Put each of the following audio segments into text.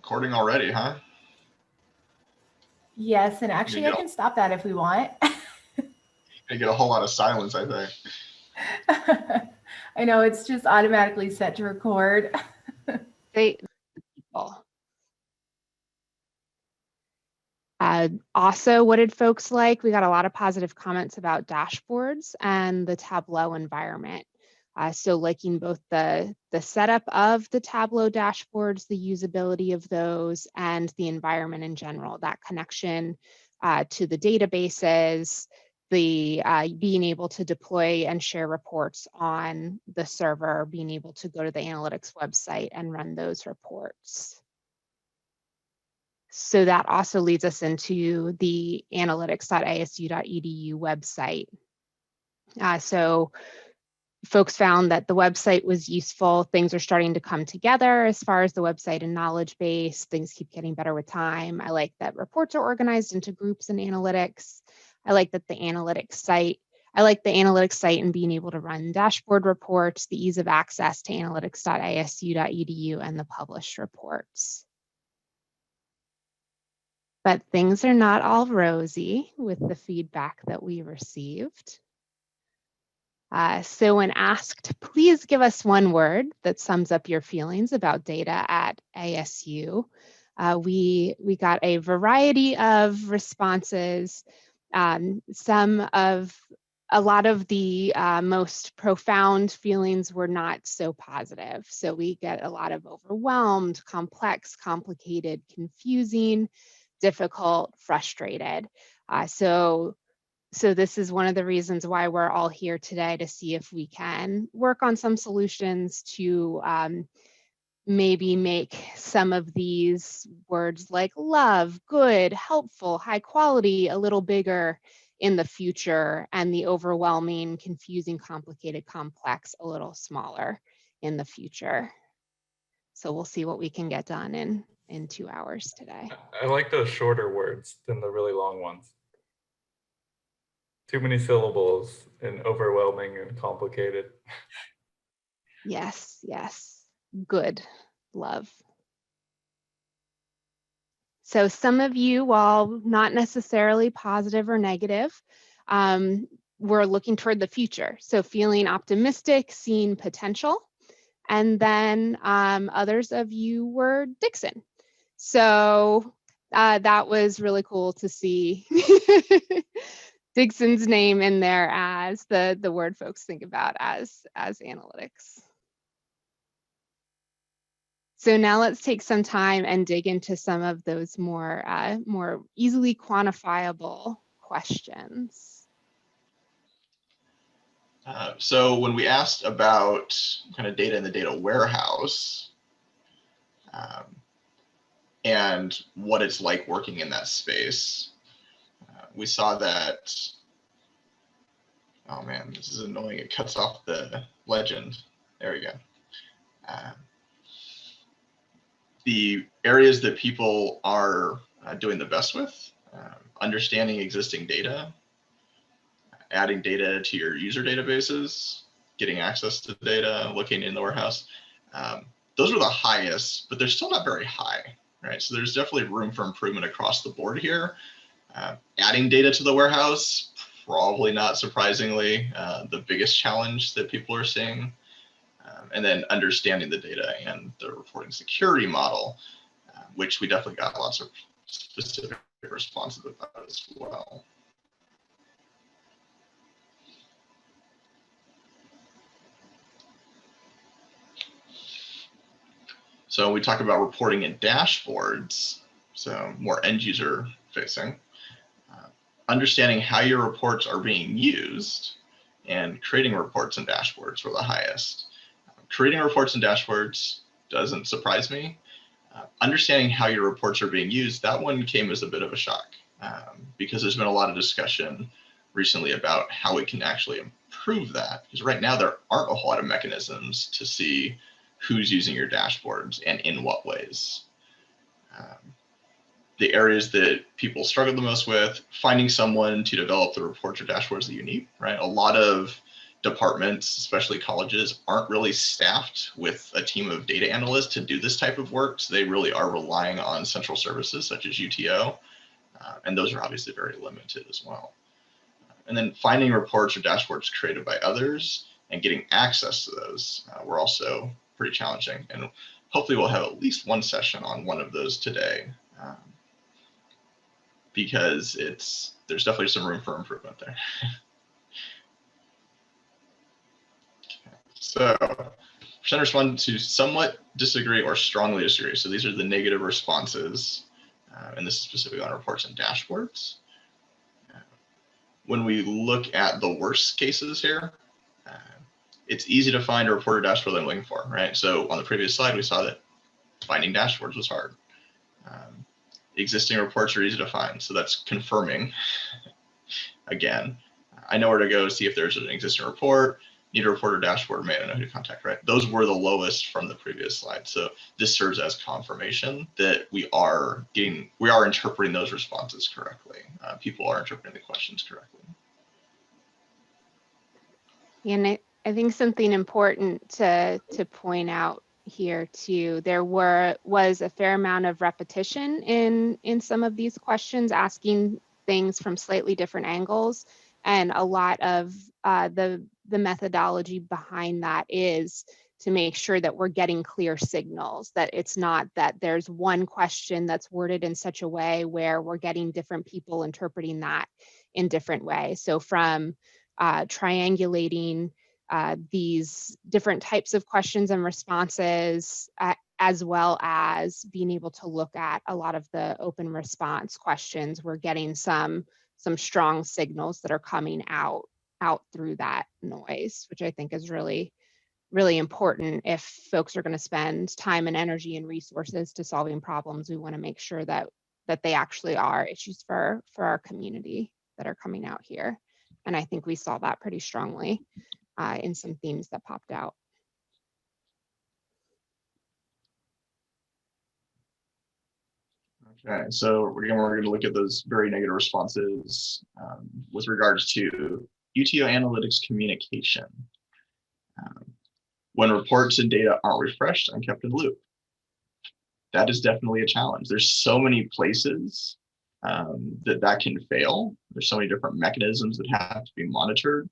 Recording already, huh? Yes, and actually I can stop that if we want. You get a whole lot of silence, I think. I know it's just automatically set to record. People. Also, what did folks like? We got a lot of positive comments about dashboards and the Tableau environment. So liking both the setup of the Tableau dashboards, the usability of those, and the environment in general, that connection to the databases, the being able to deploy and share reports on the server, being able to go to the analytics website and run those reports. So that also leads us into the analytics.asu.edu website. So folks found that the website was useful. Things are starting to come together as far as the website and knowledge base. Things keep getting better with time. I like that reports are organized into groups and analytics. I like that the analytics site and being able to run dashboard reports, the ease of access to analytics.asu.edu and the published reports. But things are not all rosy with the feedback that we received. So when asked, please give us one word that sums up your feelings about data at ASU. We got a variety of responses. A lot of the most profound feelings were not so positive. So we get a lot of overwhelmed, complex, complicated, confusing, difficult, frustrated. So this is one of the reasons why we're all here today, to see if we can work on some solutions to maybe make some of these words like love, good, helpful, high quality a little bigger in the future, and the overwhelming, confusing, complicated, complex a little smaller in the future. So we'll see what we can get done in 2 hours today. I like those shorter words than the really long ones. Too many syllables and overwhelming and complicated. Yes, yes. Good. Love. So some of you, while not necessarily positive or negative, we're looking toward the future. So feeling optimistic, seeing potential. And then others of you were Dixon. So that was really cool to see Dixon's name in there as the word folks think about as analytics. So now let's take some time and dig into some of those more easily quantifiable questions. So when we asked about kind of data in the data warehouse and what it's like working in that space, we saw that, oh man, this is annoying. It cuts off the legend. There we go. The areas that people are doing the best with, understanding existing data, adding data to your user databases, getting access to data, looking in the warehouse. Those are the highest, but they're still not very high, right? So there's definitely room for improvement across the board here. Adding data to the warehouse, probably not surprisingly, the biggest challenge that people are seeing. And then understanding the data and the reporting security model, which we definitely got lots of specific responses about as well. So we talk about reporting in dashboards, so more end user facing. Understanding how your reports are being used and creating reports and dashboards were the highest. Creating reports and dashboards doesn't surprise me. Understanding how your reports are being used, that one came as a bit of a shock because there's been a lot of discussion recently about how we can actually improve that. Because right now there aren't a whole lot of mechanisms to see who's using your dashboards and in what ways. The areas that people struggle the most with, finding someone to develop the reports or dashboards that you need, right? A lot of departments, especially colleges, aren't really staffed with a team of data analysts to do this type of work. So they really are relying on central services such as UTO, and those are obviously very limited as well. And then finding reports or dashboards created by others and getting access to those were also pretty challenging. And hopefully we'll have at least one session on one of those today, because there's definitely some room for improvement there. So presenters respond to somewhat disagree or strongly disagree. So these are the negative responses, and this is specifically on reports and dashboards. When we look at the worst cases here, it's easy to find a report or dashboard that I'm looking for, right? So on the previous slide, we saw that finding dashboards was hard. Existing reports are easy to find, so that's confirming. Again, I know where to go see if there's an existing report, need a report or dashboard, may I know who to contact, right? Those were the lowest from the previous slide. So this serves as confirmation that we are interpreting those responses correctly. People are interpreting the questions correctly. And I think something important to point out here too, there was a fair amount of repetition in some of these questions, asking things from slightly different angles, and a lot of the methodology behind that is to make sure that we're getting clear signals, that it's not that there's one question that's worded in such a way where we're getting different people interpreting that in different ways. So from triangulating these different types of questions and responses, as well as being able to look at a lot of the open response questions, we're getting some strong signals that are coming out through that noise, which I think is really, really important. If folks are going to spend time and energy and resources to solving problems, we want to make sure that they actually are issues for our community that are coming out here. And I think we saw that pretty strongly in some themes that popped out. Okay, so we're going to look at those very negative responses with regards to UTO analytics communication. When reports and data aren't refreshed and kept in the loop. That is definitely a challenge. There's so many places that can fail. There's so many different mechanisms that have to be monitored,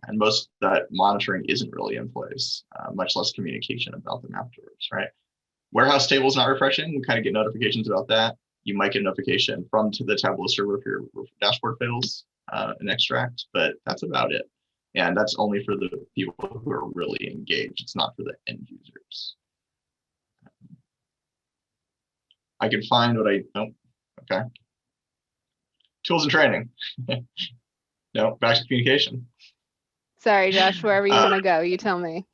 and most of that monitoring isn't really in place, much less communication about them afterwards, right? Warehouse tables not refreshing, we kind of get notifications about that. You might get a notification from to the Tableau server if your dashboard fails an extract, but that's about it. And that's only for the people who are really engaged. It's not for the end users. I can find what okay. Tools and training. No, back to communication. Sorry, Josh, wherever you want to go, you tell me.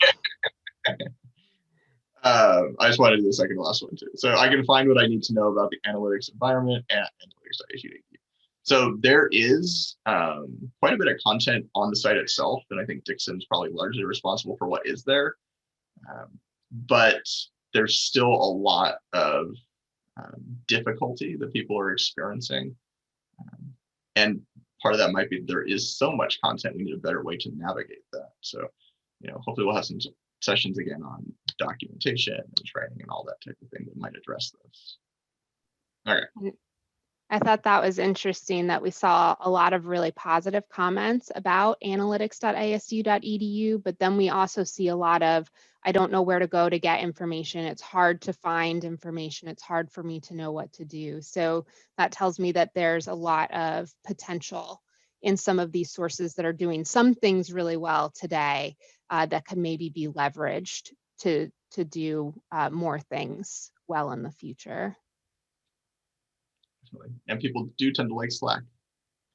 I just wanted to do the second to last one too. So I can find what I need to know about the analytics environment at analytics.asu.edu. So there is quite a bit of content on the site itself, and I think Dixon's probably largely responsible for what is there. But there's still a lot of difficulty that people are experiencing. And part of that might be there is so much content, we need a better way to navigate that. So, hopefully we'll have some sessions again on documentation and training and all that type of thing that might address this. All right. I thought that was interesting that we saw a lot of really positive comments about analytics.asu.edu, but then we also see a lot of, I don't know where to go to get information. It's hard to find information. It's hard for me to know what to do. So that tells me that there's a lot of potential in some of these sources that are doing some things really well today that could maybe be leveraged to do more things well in the future. And people do tend to like Slack.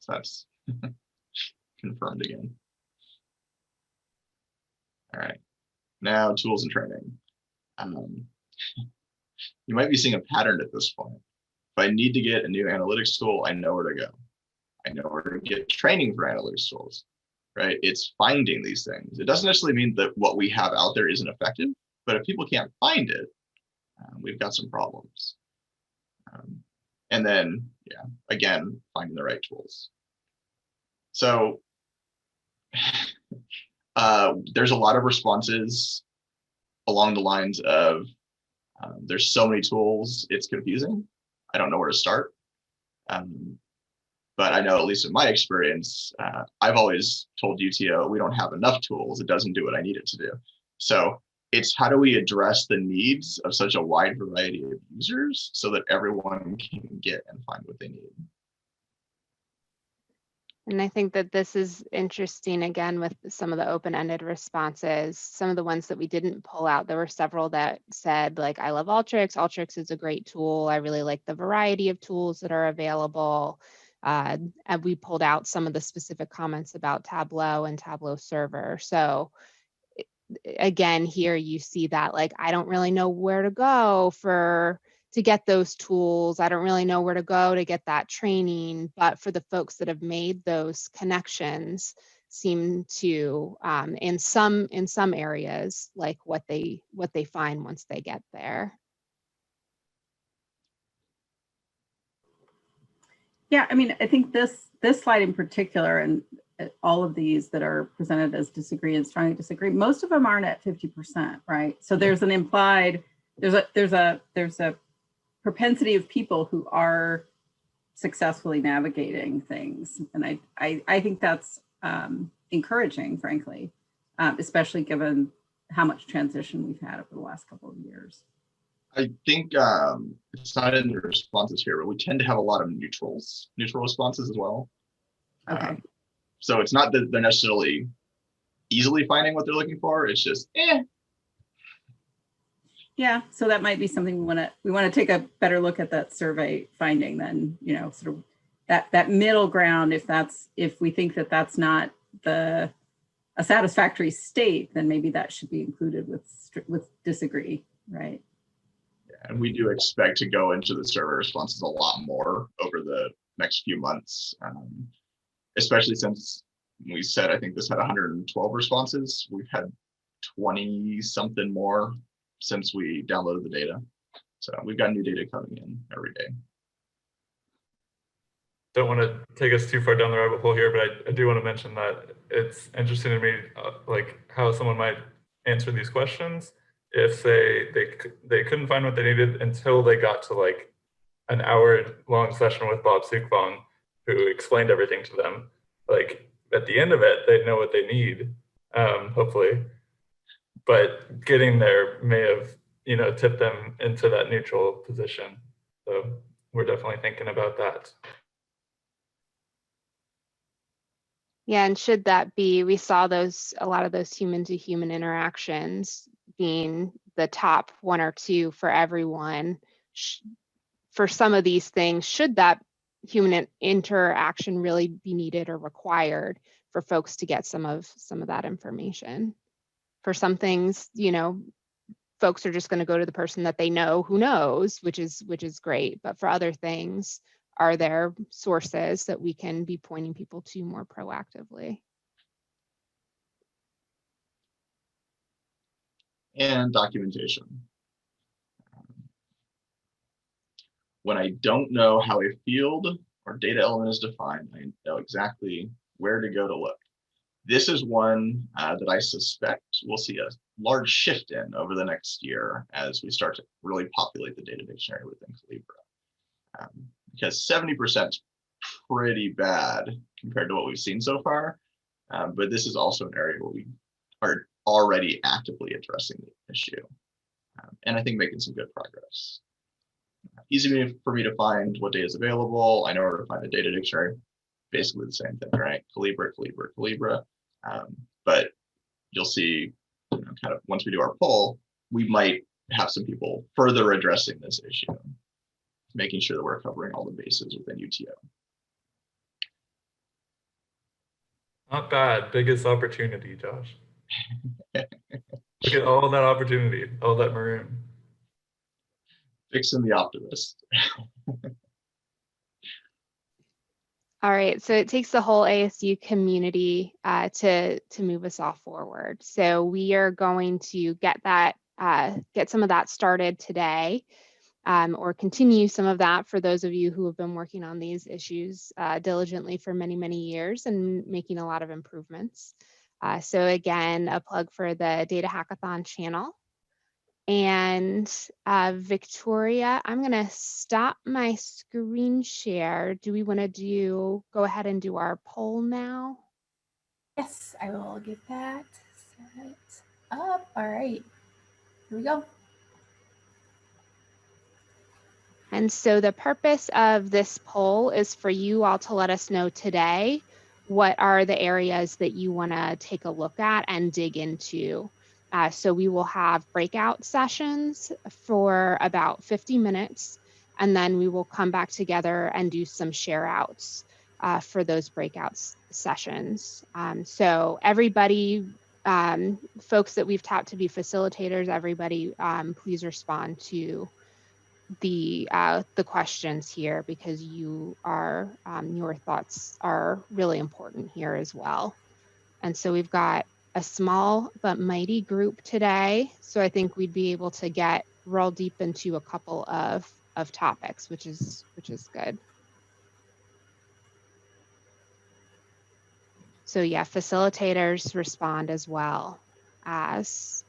So that's confirmed again. All right. Now, tools and training. You might be seeing a pattern at this point. If I need to get a new analytics tool, I know where to go. I know where to get training for analytics tools, right? It's finding these things. It doesn't necessarily mean that what we have out there isn't effective, but if people can't find it, we've got some problems. And then, again, finding the right tools. So There's a lot of responses along the lines of there's so many tools, it's confusing. I don't know where to start. But I know, at least in my experience, I've always told UTO we don't have enough tools. It doesn't do what I need it to do. So it's how do we address the needs of such a wide variety of users so that everyone can get and find what they need. And I think that this is interesting, again, with some of the open-ended responses. Some of the ones that we didn't pull out, there were several that said, like, I love Alteryx. Alteryx is a great tool. I really like the variety of tools that are available. And we pulled out some of the specific comments about Tableau and Tableau Server. So again, here you see that, like, I don't really know where to go to get those tools. I don't really know where to go to get that training, but for the folks that have made those connections seem to, in some areas, like what they find once they get there. Yeah, I mean, I think this slide in particular, and all of these that are presented as disagree and strongly disagree, most of them aren't at 50%, right? So there's an implied, there's a propensity of people who are successfully navigating things, and I think that's encouraging, frankly, especially given how much transition we've had over the last couple of years. I think it's not in the responses here, but we tend to have a lot of neutral responses as well. Okay. So it's not that they're necessarily easily finding what they're looking for. It's just, Yeah, so that might be something we want to take a better look at that survey finding, then, you know, sort of that middle ground. If we think that that's not a satisfactory state, then maybe that should be included with disagree, right? And we do expect to go into the survey responses a lot more over the next few months, especially since we said, I think this had 112 responses. We've had 20 something more since we downloaded the data. So we've got new data coming in every day. Don't want to take us too far down the rabbit hole here, but I do want to mention that it's interesting to me, like how someone might answer these questions if they couldn't find what they needed until they got to like an hour-long session with Bob Sukvong, who explained everything to them. Like at the end of it, they know what they need, hopefully. But getting there may have, you know, tipped them into that neutral position. So we're definitely thinking about that. Yeah, and should that be, we saw a lot of those human to human interactions being the top one or two for everyone. For some of these things, should that human interaction really be needed or required for folks to get some of that information? For some things, you know, folks are just going to go to the person that they know who knows, which is great. But for other things, are there sources that we can be pointing people to more proactively? And documentation. When I don't know how a field or data element is defined, I know exactly where to go to look. This is one that I suspect we'll see a large shift in over the next year as we start to really populate the data dictionary within Calibra. Because 70% is pretty bad compared to what we've seen so far. But this is also an area where we are already actively addressing the issue. And I think making some good progress. Easy for me to find what data is available. I know where to find the data dictionary. Basically the same thing, right? Calibra. But you'll see, you know, kind of once we do our poll, we might have some people further addressing this issue, making sure that we're covering all the bases within UTO. Not bad. Biggest opportunity, Josh. Look at all that opportunity, all that maroon. Fixing the optimist. All right, so it takes the whole ASU community to move us all forward. So we are going to get some of that started today, or continue some of that for those of you who have been working on these issues diligently for many, many years and making a lot of improvements. So again, a plug for the Data Hackathon channel. And Victoria, I'm going to stop my screen share. Do we want to go ahead and do our poll now? Yes, I will get that set up. All right, here we go. And so the purpose of this poll is for you all to let us know today what are the areas that you want to take a look at and dig into. So we will have breakout sessions for about 50 minutes, and then we will come back together and do some share outs for those breakout sessions. So everybody, folks that we've tapped to be facilitators, everybody, please respond to the questions here, because your thoughts are really important here as well. And so we've got a small but mighty group today. So I think we'd be able to get real deep into a couple of topics, which is good. So yeah, facilitators respond as well as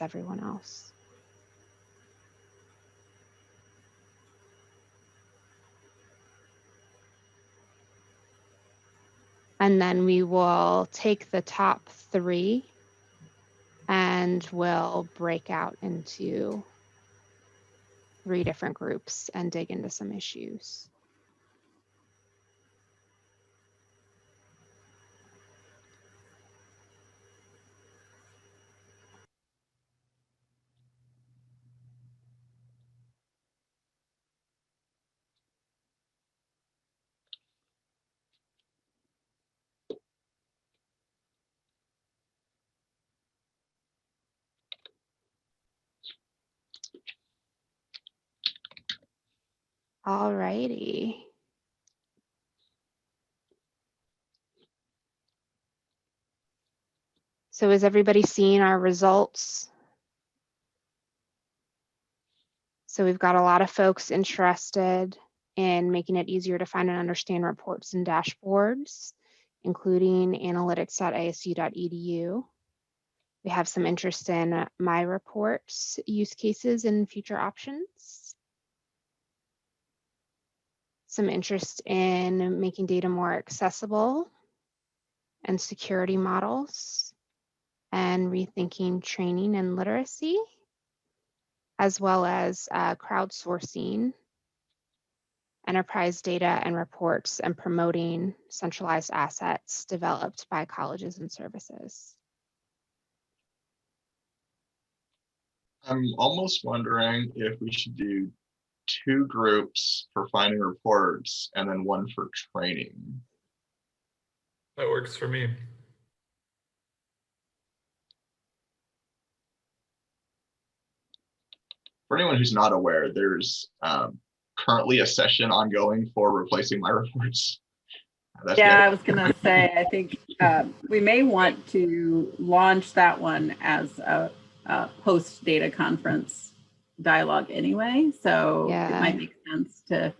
everyone else. And then we will take the top 3 and we'll break out into 3 different groups and dig into some issues. All righty. So is everybody seeing our results? So we've got a lot of folks interested in making it easier to find and understand reports and dashboards, including analytics.asu.edu. We have some interest in My Reports use cases and future options. Some interest in making data more accessible and security models, and rethinking training and literacy, as well as crowdsourcing enterprise data and reports and promoting centralized assets developed by colleges and services. I'm almost wondering if we should do 2 groups for finding reports and then 1 for training. That works for me. For anyone who's not aware, there's currently a session ongoing for replacing My Reports. I was going to say, I think we may want to launch that one as a post-data conference dialogue anyway. So It might make sense to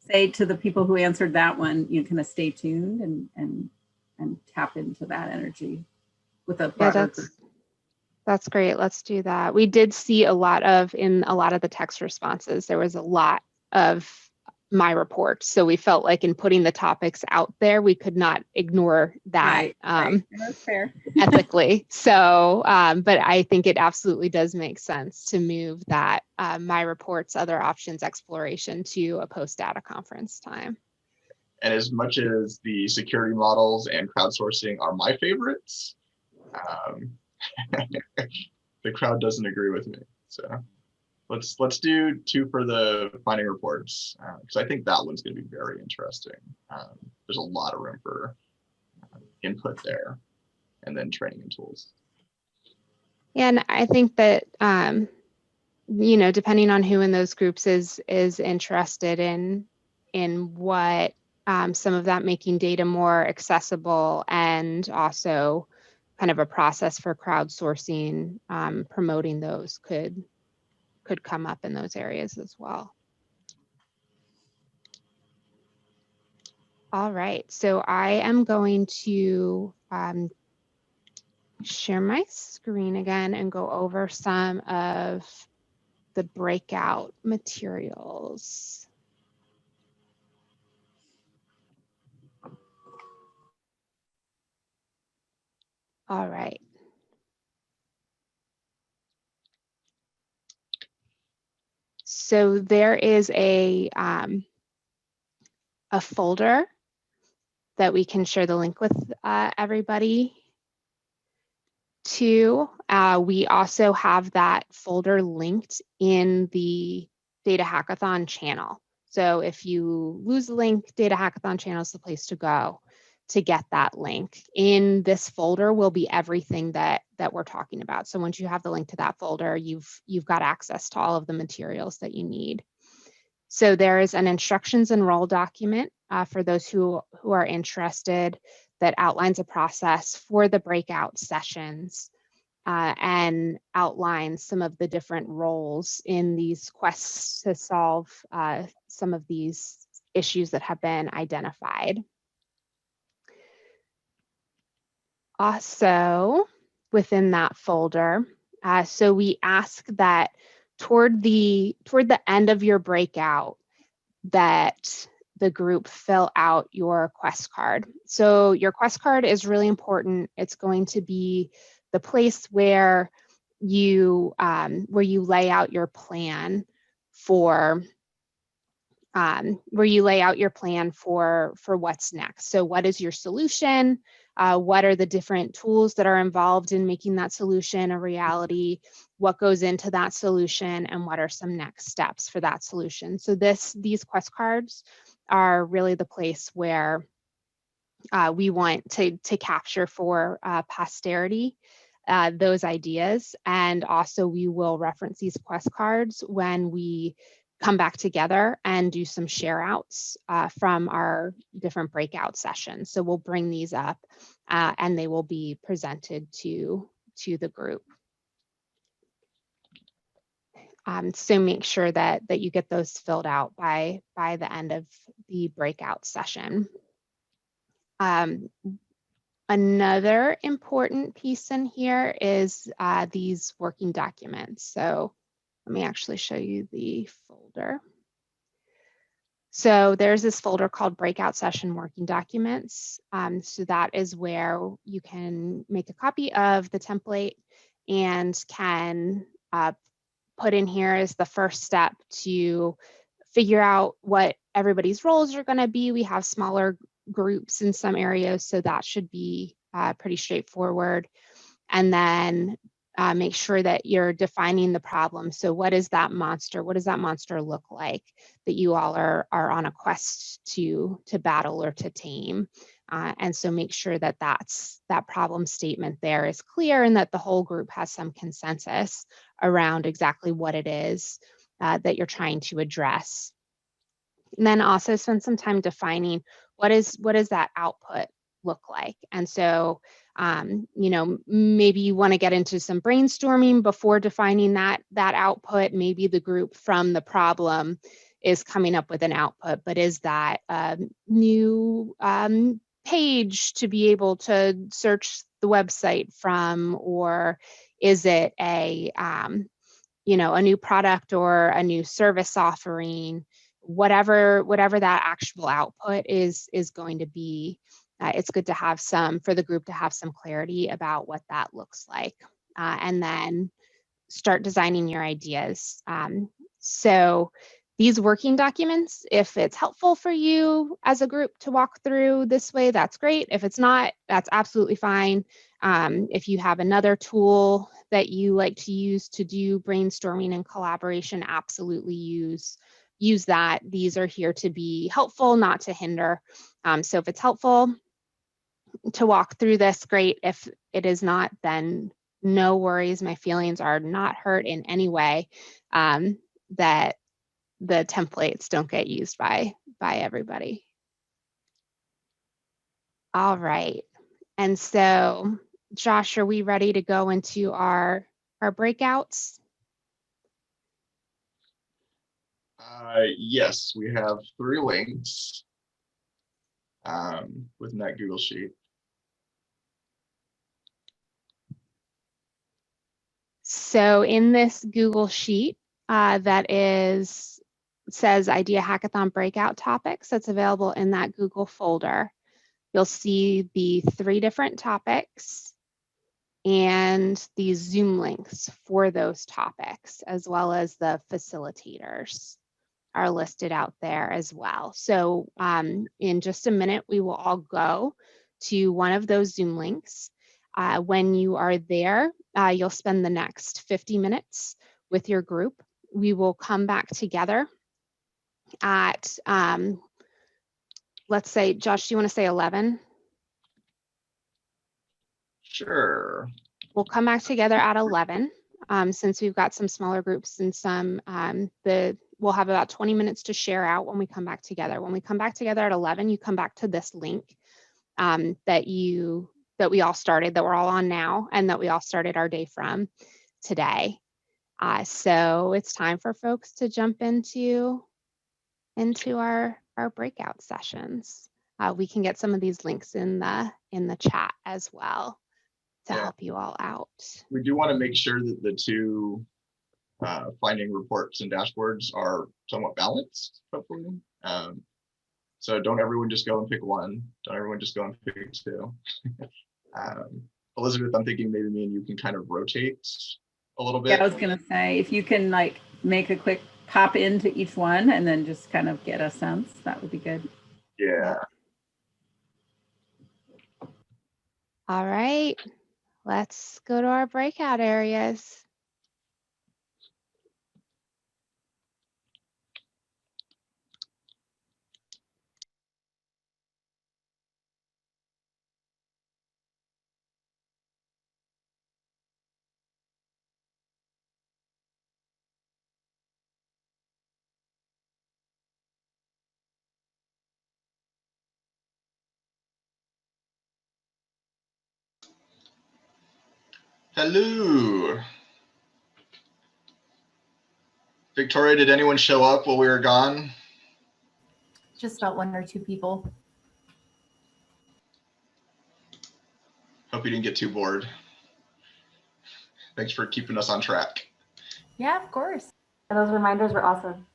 say to the people who answered that one, kind of stay tuned and tap into that energy with a broader group. That's great. Let's do that. We did see in a lot of the text responses, there was a lot of My Reports. So we felt like in putting the topics out there, we could not ignore that right. That's fair. ethically. So, but I think it absolutely does make sense to move that My Reports, other options exploration to a post-data conference time. And as much as the security models and crowdsourcing are my favorites, the crowd doesn't agree with me. So let's do 2 for the finding reports, because I think that one's going to be very interesting. There's a lot of room for input there, and then training and tools. And I think that depending on who in those groups is interested in what some of that making data more accessible, and also kind of a process for crowdsourcing, promoting those could come up in those areas as well. All right, so I am going to share my screen again and go over some of the breakout materials. All right. So there is a folder that we can share the link with everybody to. We also have that folder linked in the Data Hackathon channel. So if you lose the link, Data Hackathon channel is the place to go to get that link. In this folder will be everything that we're talking about. So once you have the link to that folder, you've got access to all of the materials that you need. So there is an instructions and role document for those who are interested that outlines a process for the breakout sessions and outlines some of the different roles in these quests to solve some of these issues that have been identified. Also, within that folder, so we ask that toward the end of your breakout, that the group fill out your quest card. So your quest card is really important. It's going to be the place where you lay out your plan for what's next. So what is your solution? What are the different tools that are involved in making that solution a reality? What goes into that solution, and what are some next steps for that solution? So these quest cards are really the place where we want to capture for posterity those ideas. And also we will reference these quest cards when we come back together and do some share outs from our different breakout sessions. So we'll bring these up and they will be presented to the group. So make sure that you get those filled out by the end of the breakout session. Another important piece in here is these working documents. So let me actually show you the folder. So there's this folder called Breakout Session Working Documents. So that is where you can make a copy of the template and can put in here as the first step to figure out what everybody's roles are going to be. We have smaller groups in some areas, so that should be pretty straightforward. And then make sure that you're defining the problem. So what is that monster? What does that monster look like that you all are on a quest to battle or to tame? And so make sure that that problem statement there is clear and that the whole group has some consensus around exactly what it is that you're trying to address. And then also spend some time defining what does that output look like. And so, maybe you want to get into some brainstorming before defining that output. Maybe the group from the problem is coming up with an output, but is that a new page to be able to search the website from, or is it a new product or a new service offering? Whatever that actual output is going to be, it's good to have for the group to have some clarity about what that looks like, and then start designing your ideas. So these working documents, if it's helpful for you as a group to walk through this way, that's great. If it's not, that's absolutely fine. If you have another tool that you like to use to do brainstorming and collaboration, absolutely use that. These are here to be helpful, not to hinder. So if it's helpful to walk through this, great. If it is not, then no worries. My feelings are not hurt in any way that the templates don't get used by everybody. All right. And so, Josh, are we ready to go into our breakouts? Yes, we have 3 links within that Google Sheet. So in this Google Sheet that says Idea Hackathon Breakout Topics, that's available in that Google folder. You'll see the 3 different topics and these Zoom links for those topics, as well as the facilitators are listed out there as well. So in just a minute, we will all go to one of those Zoom links. When you are there, you'll spend the next 50 minutes with your group. We will come back together at, let's say, Josh, do you want to say 11? Sure. We'll come back together at 11, since we've got some smaller groups and some, we'll have about 20 minutes to share out when we come back together. When we come back together at 11, you come back to this link that we all started, that we're all on now, and that we all started our day from today. So it's time for folks to jump into our breakout sessions. We can get some of these links in the chat as well to help you all out. We do want to make sure that the 2 finding reports and dashboards are somewhat balanced, hopefully. So don't everyone just go and pick one. Don't everyone just go and pick 2. Elizabeth, I'm thinking maybe me and you can kind of rotate a little bit. Yeah, I was gonna say, if you can like make a quick pop into each one and then just kind of get a sense, that would be good. Yeah. All right, let's go to our breakout areas. Hello. Victoria, did anyone show up while we were gone? Just about 1 or 2 people. Hope you didn't get too bored. Thanks for keeping us on track. Yeah, of course. And those reminders were awesome.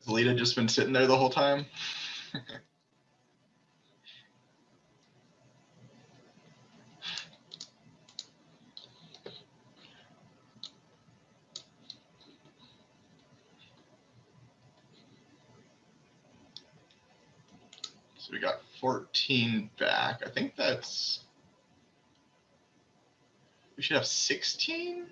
Has Lita just been sitting there the whole time? So we got 14 back. I think we should have 16.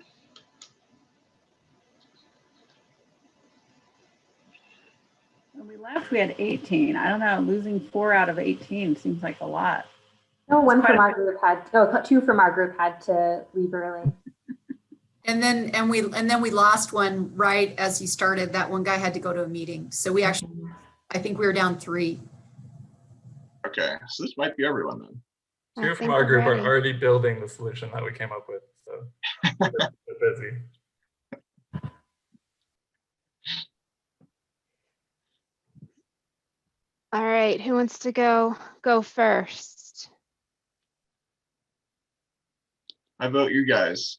When we left, we had 18. I don't know, losing 4 out of 18 seems like a lot. No, 1 from our group had, 2 from our group had to leave early. And then we lost one right as he started. That one guy had to go to a meeting. So we actually, I think we were down 3. Okay, so this might be everyone then. 2 from our group are already building the solution that we came up with, so they're busy. All right, who wants to go first? I vote you guys.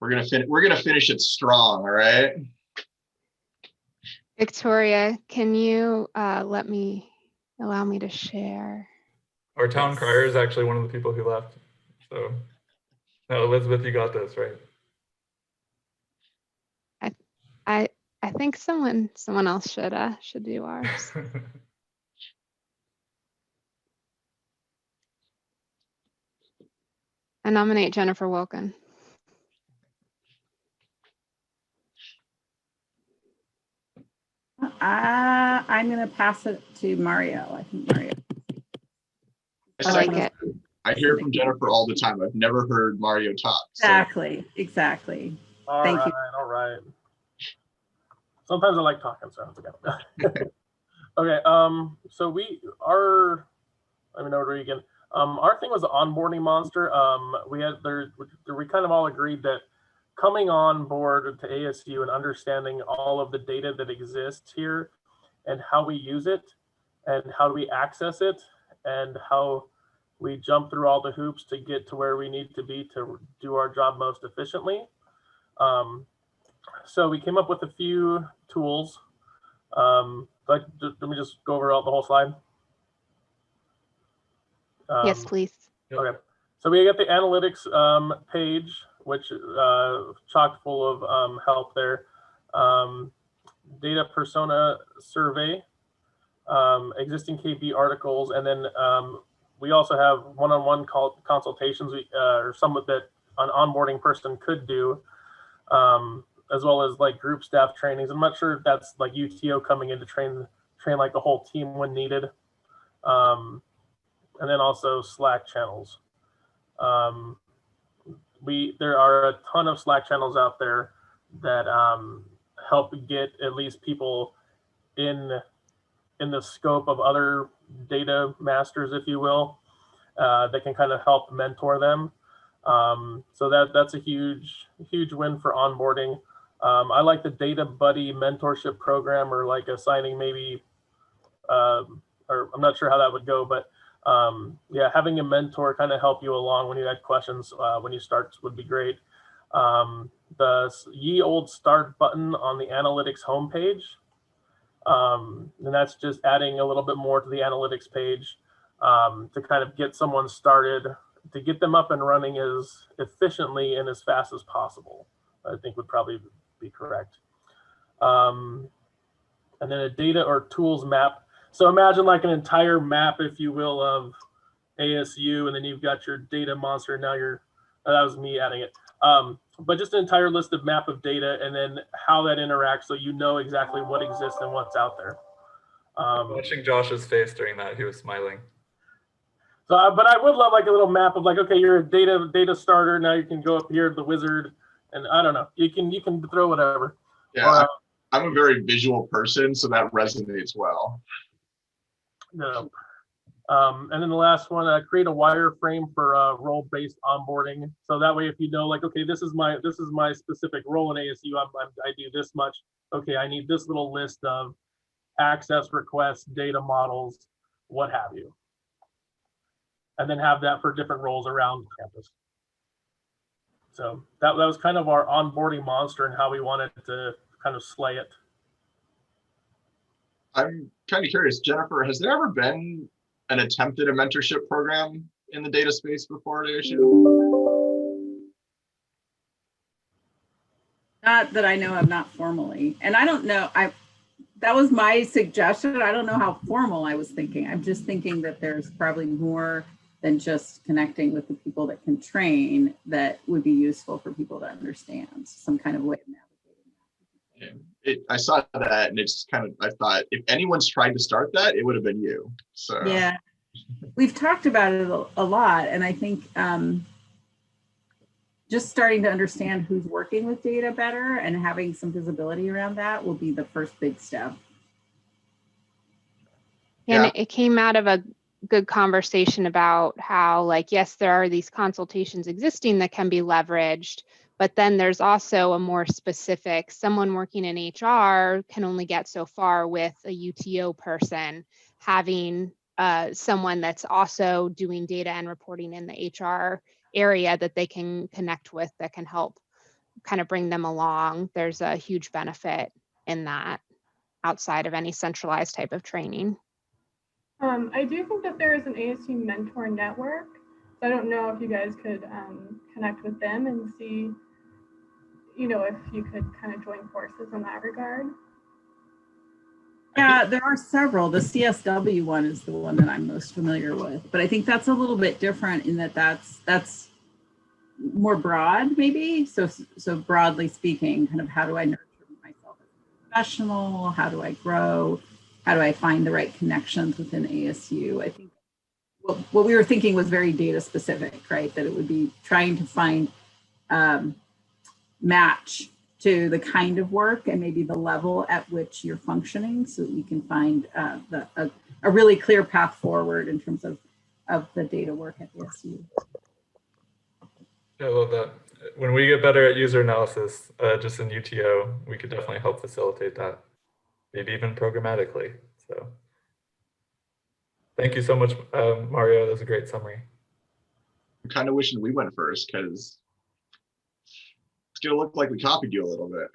We're gonna finish it strong, all right? Victoria, can you allow me to share? Our town crier is actually one of the people who left. So, no, Elizabeth, you got this, right? I think someone else should do ours. I nominate Jennifer Wilkin. I'm going to pass it to Mario. I think Mario. I like it. I hear from Jennifer all the time. I've never heard Mario talk. So. Exactly. Thank you. All right. Sometimes I like talking, so okay. Okay. So we are. Let me know, Regan. Our thing was the onboarding monster. We kind of all agreed that coming on board to ASU and understanding all of the data that exists here and how we use it and how we access it and how we jump through all the hoops to get to where we need to be to do our job most efficiently. So we came up with a few tools. Let me just go over the whole slide. Yes, please. Okay, so we got the analytics page, which chock full of help there. Data persona survey, existing KP articles, and then we also have one-on-one consultations or some of that an onboarding person could do, as well as like group staff trainings. I'm not sure if that's like UTO coming in to train like the whole team when needed. And then also Slack channels. There are a ton of Slack channels out there that help get at least people in the scope of other data masters, if you will, that can kind of help mentor them. So that's a huge win for onboarding. I like the Data Buddy mentorship program, or like assigning maybe, or I'm not sure how that would go, but yeah, having a mentor kind of help you along when you had questions when you start would be great. The ye old start button on the analytics homepage, and that's just adding a little bit more to the analytics page to kind of get someone started, to get them up and running as efficiently and as fast as possible, I think would probably be correct. And then a data or tools map. So imagine like an entire map, if you will, of ASU, and then you've got your data monster. Now that was me adding it. But just an entire list of map of data, and then how that interacts, so you know exactly what exists and what's out there. Watching Josh's face during that, he was smiling. So, but I would love like a little map of like, okay, you're a data starter. Now you can go up here to the wizard, and I don't know. You can throw whatever. Yeah, I'm a very visual person, so that resonates well. No. And then the last one, create a wireframe for role-based onboarding. So that way, if you know, like, okay, this is my specific role in ASU. I do this much. Okay, I need this little list of access requests, data models, what have you, and then have that for different roles around campus. So that was kind of our onboarding monster and how we wanted to kind of slay it. I'm kind of curious, Jennifer, has there ever been an attempt at a mentorship program in the data space before at ASU? Not that I know of, not formally. And I don't know, that was my suggestion. I don't know how formal I was thinking. I'm just thinking that there's probably more than just connecting with the people that can train that would be useful for people to understand, some kind of way of navigating that. I saw that, and it's kind of, I thought if anyone's tried to start that, it would have been you. So yeah, we've talked about it a lot, and I think just starting to understand who's working with data better and having some visibility around that will be the first big step. And it came out of a good conversation about how, like, yes, there are these consultations existing that can be leveraged, but then there's also a more specific, someone working in HR can only get so far with a UTO person. Having someone that's also doing data and reporting in the HR area that they can connect with, that can help kind of bring them along. There's a huge benefit in that outside of any centralized type of training. I do think that there is an ASU mentor network. So I don't know if you guys could connect with them and see, you know, if you could kind of join forces in that regard. Yeah, there are several. The CSW one is the one that I'm most familiar with, but I think that's a little bit different in that that's more broad, maybe. So broadly speaking, kind of how do I nurture myself as a professional? How do I grow? How do I find the right connections within ASU? I think what we were thinking was very data specific, right? That it would be trying to find match to the kind of work and maybe the level at which you're functioning, so that you can find a really clear path forward in terms of of the data work at ASU. I love that. When we get better at user analysis, just in UTO, we could definitely help facilitate that, maybe even programmatically. So thank you so much, Mario. That was a great summary. I'm kind of wishing we went first because it's going to look like we copied you a little bit.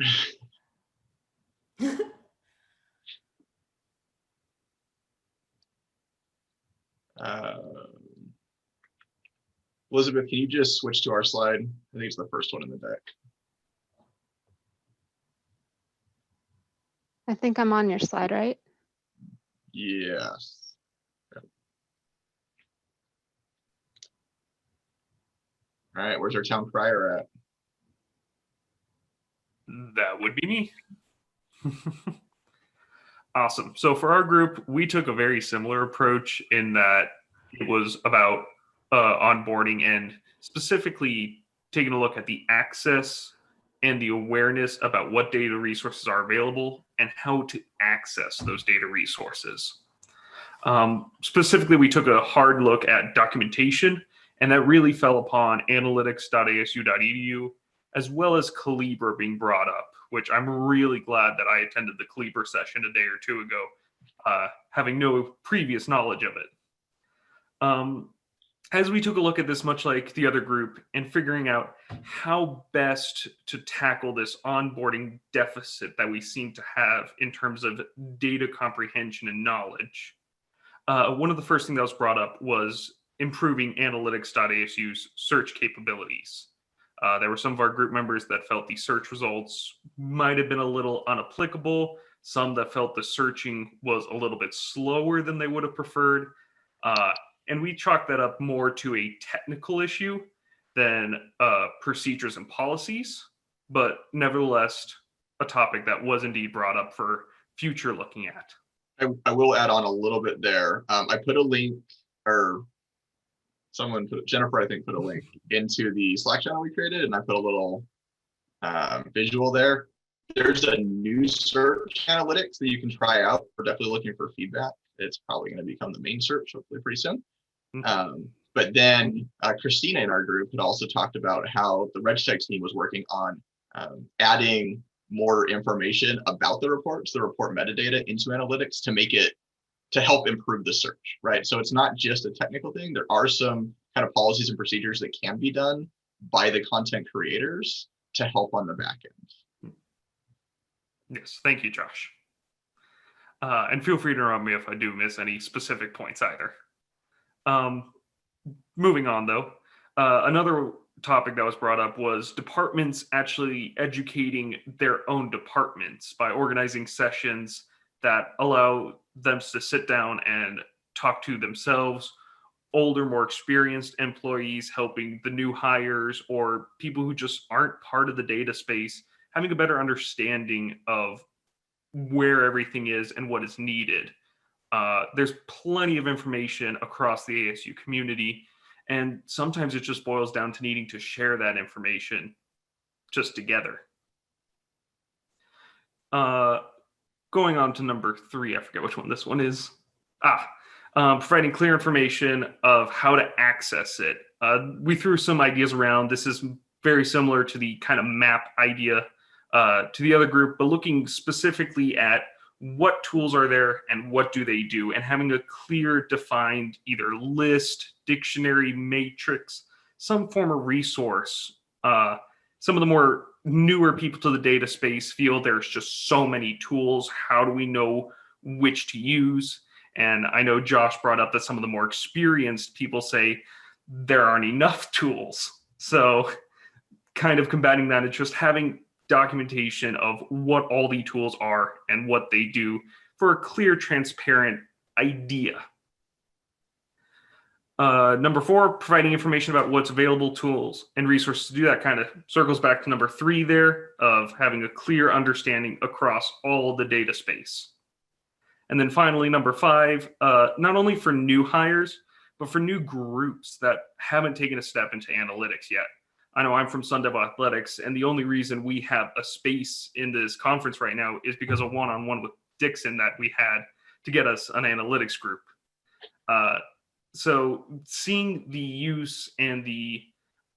Elizabeth, can you just switch to our slide? I think it's the first one in the deck. I think I'm on your slide, right? Yes. All right, where's our town crier at? That would be me. Awesome. So for our group, we took a very similar approach in that it was about onboarding and specifically taking a look at the access and the awareness about what data resources are available and how to access those data resources. Specifically, we took a hard look at documentation, and that really fell upon analytics.asu.edu, as well as Calibra being brought up, which I'm really glad that I attended the Calibra session a day or two ago, having no previous knowledge of it. As we took a look at this, much like the other group, and figuring out how best to tackle this onboarding deficit that we seem to have in terms of data comprehension and knowledge, one of the first things that was brought up was improving analytics.asu's search capabilities. There were some of our group members that felt the search results might have been a little unapplicable, some that felt the searching was a little bit slower than they would have preferred. And we chalked that up more to a technical issue than procedures and policies, but nevertheless, a topic that was indeed brought up for future looking at. I will add on a little bit there. I put a link, or someone put, Jennifer, I think, put a link into the Slack channel we created, and I put a little visual there. There's a new search analytics that you can try out. We're definitely looking for feedback. It's probably going to become the main search, hopefully pretty soon. But then Christina in our group had also talked about how the RegTech team was working on adding more information about the reports, the report metadata into analytics to make it, to help improve the search, right? So it's not just a technical thing. There are some kind of policies and procedures that can be done by the content creators to help on the back end. Yes, thank you, Josh. And feel free to interrupt me if I do miss any specific points either. Moving on though, another topic that was brought up was departments actually educating their own departments by organizing sessions that allow them to sit down and talk to themselves, older, more experienced employees helping the new hires or people who just aren't part of the data space, having a better understanding of where everything is and what is needed. There's plenty of information across the ASU community, and sometimes it just boils down to needing to share that information just together. Going on to number 3, I forget which one this one is. Providing clear information of how to access it. We threw some ideas around. This is very similar to the kind of map idea to the other group, but looking specifically at what tools are there and what do they do, and having a clear defined either list, dictionary, matrix, some form of resource. Some of the more newer people to the data space feel there's just so many tools. How do we know which to use? And I know Josh brought up that some of the more experienced people say there aren't enough tools. So kind of combating that, it's just having documentation of what all the tools are and what they do for a clear, transparent idea. Number 4, providing information about what's available, tools and resources to do that. Kind of circles back to number 3 there of having a clear understanding across all the data space. And then finally, number 5, not only for new hires, but for new groups that haven't taken a step into analytics yet. I know I'm from Sundev Athletics, and the only reason we have a space in this conference right now is because of one-on-one with Dixon that we had to get us an analytics group. So seeing the use and the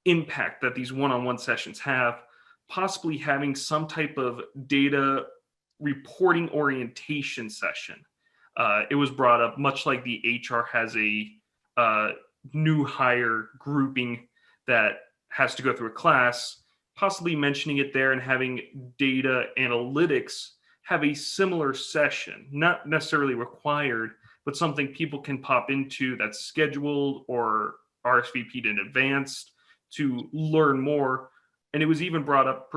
impact that these one-on-one sessions have, possibly having some type of data reporting orientation session. It was brought up, much like the HR has a new hire grouping that has to go through a class, possibly mentioning it there and having data analytics have a similar session, not necessarily required, but something people can pop into that's scheduled or RSVP'd in advance to learn more. And it was even brought up,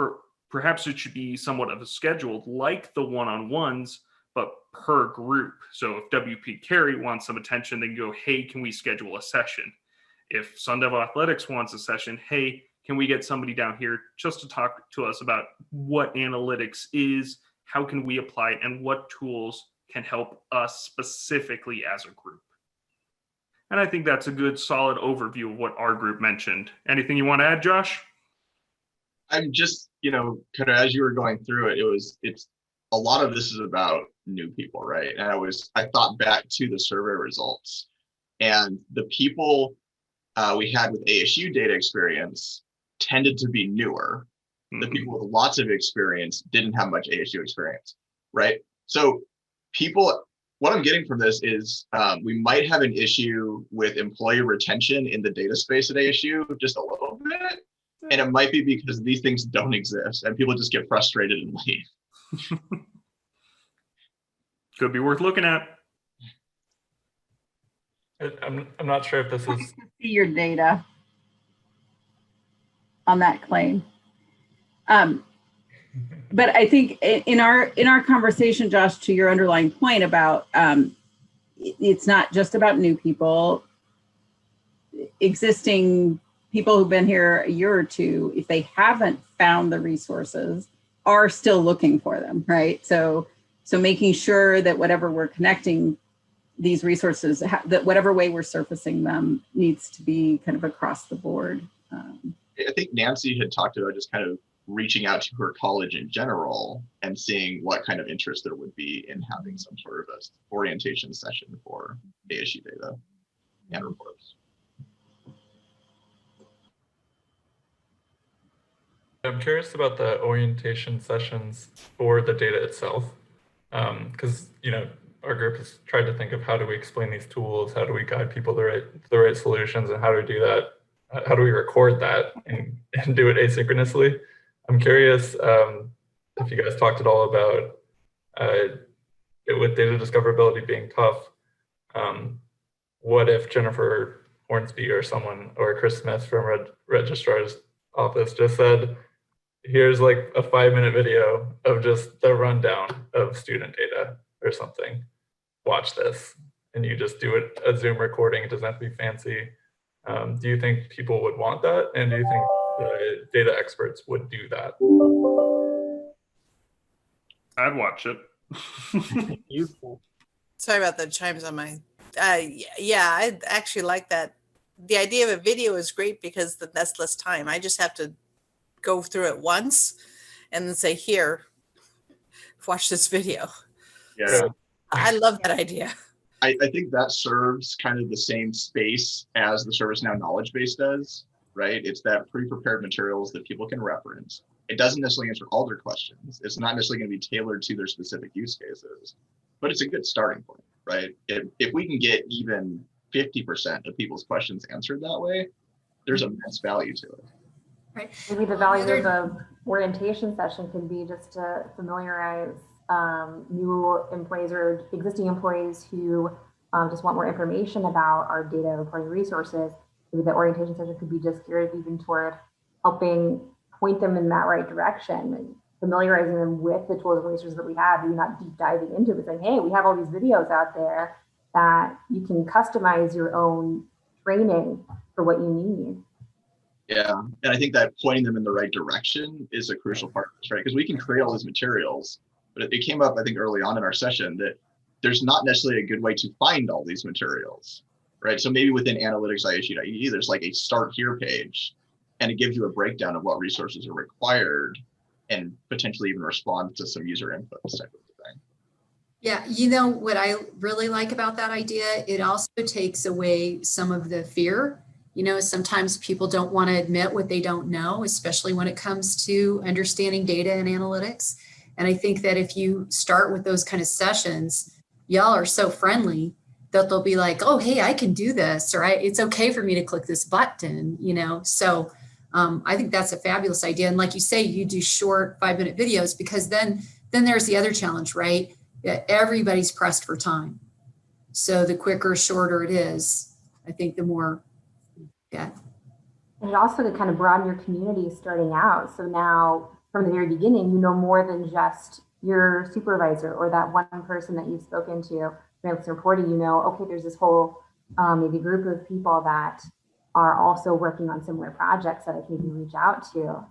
perhaps it should be somewhat of a scheduled, like the one-on-ones, but per group. So if WP Carey wants some attention, they can go, hey, can we schedule a session? If Sundev Athletics wants a session, hey, can we get somebody down here just to talk to us about what analytics is, how can we apply it, and what tools can help us specifically as a group. And I think that's a good solid overview of what our group mentioned. Anything you want to add, Josh? I'm just, kind of as you were going through it, it's a lot of this is about new people, right? And I thought back to the survey results, and the people we had with ASU data experience tended to be newer. The people with lots of experience didn't have much ASU experience, right? So what I'm getting from this is we might have an issue with employee retention in the data space at ASU, just a little bit. And it might be because these things don't exist and people just get frustrated and leave. Could be worth looking at. I'm not sure if this is. See your data on that claim. But I think in our conversation, Josh, to your underlying point about it's not just about new people. Existing people who've been here a year or two, if they haven't found the resources, are still looking for them, right? So making sure that whatever we're connecting these resources, that whatever way we're surfacing them needs to be kind of across the board. I think Nancy had talked about just kind of reaching out to her college in general and seeing what kind of interest there would be in having some sort of a orientation session for ASU data and reports. I'm curious about the orientation sessions for the data itself, because our group has tried to think of how do we explain these tools, how do we guide people to the right solutions, and how do we do that? How do we record that and do it asynchronously? I'm curious if you guys talked at all about with data discoverability being tough. What if Jennifer Hornsby or someone, or Chris Smith from Registrar's office just said, here's like a 5-minute video of just the rundown of student data or something. Watch this. And you just do it a Zoom recording. It doesn't have to be fancy. Do you think people would want that? And do you think the data experts would do that? I'd watch it. Useful. Sorry about the chimes on my, yeah, I actually like that. The idea of a video is great because that's less time. I just have to go through it once and then say, here, watch this video. Yeah. So I love that idea. I think that serves kind of the same space as the ServiceNow knowledge base does, right? It's that pre-prepared materials that people can reference. It doesn't necessarily answer all their questions. It's not necessarily going to be tailored to their specific use cases, but it's a good starting point, right? If we can get even 50% of people's questions answered that way, there's immense value to it. Right. Maybe the value of the orientation session could be just to familiarize new employees or existing employees who just want more information about our data reporting resources. Maybe the orientation session could be just geared even toward helping point them in that right direction and familiarizing them with the tools and resources that we have. Maybe not deep diving into it, but saying, hey, we have all these videos out there that you can customize your own training for what you need. Yeah, and I think that pointing them in the right direction is a crucial part of this, right? Because we can create all these materials, but it came up, I think, early on in our session that there's not necessarily a good way to find all these materials, right? So maybe within analytics.isu.edu, there's like a start here page, and it gives you a breakdown of what resources are required and potentially even respond to some user inputs type of thing. Yeah, you know what I really like about that idea? It also takes away some of the fear. You know, sometimes people don't want to admit what they don't know, especially when it comes to understanding data and analytics. And I think that if you start with those kind of sessions, y'all are so friendly that they'll be like, oh, hey, I can do this, or it's okay for me to click this button, you know? So I think that's a fabulous idea. And like you say, you do short 5-minute videos, because then there's the other challenge, right? That everybody's pressed for time. So the quicker, shorter it is, I think the more, yeah. And it also to kind of broaden your community starting out. So now from the very beginning, you know more than just your supervisor or that one person that you've spoken to. Freelance reporting, you know, okay, there's this whole maybe group of people that are also working on similar projects that I can maybe reach out to.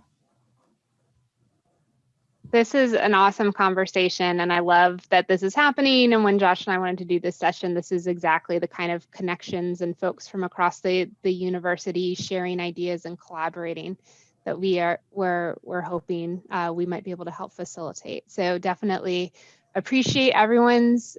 This is an awesome conversation, and I love that this is happening. And when Josh and I wanted to do this session, this is exactly the kind of connections and folks from across the university sharing ideas and collaborating that we're hoping we might be able to help facilitate. So definitely appreciate everyone's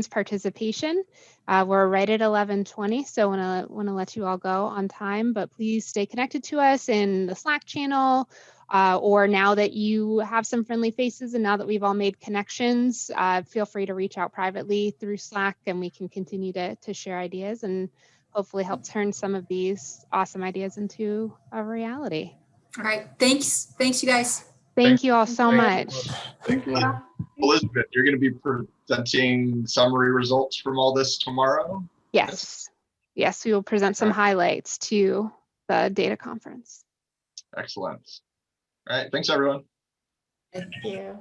participation. We're right at 11:20, so want to let you all go on time, but please stay connected to us in the Slack channel. Or now that you have some friendly faces and now that we've all made connections, feel free to reach out privately through Slack, and we can continue to share ideas and hopefully help turn some of these awesome ideas into a reality. All right, thanks you guys. Thank you all so much. Thank you. Elizabeth, you're going to be presenting summary results from all this tomorrow? Yes, we will present some highlights to the data conference. Excellent. All right, thanks everyone. Thank you.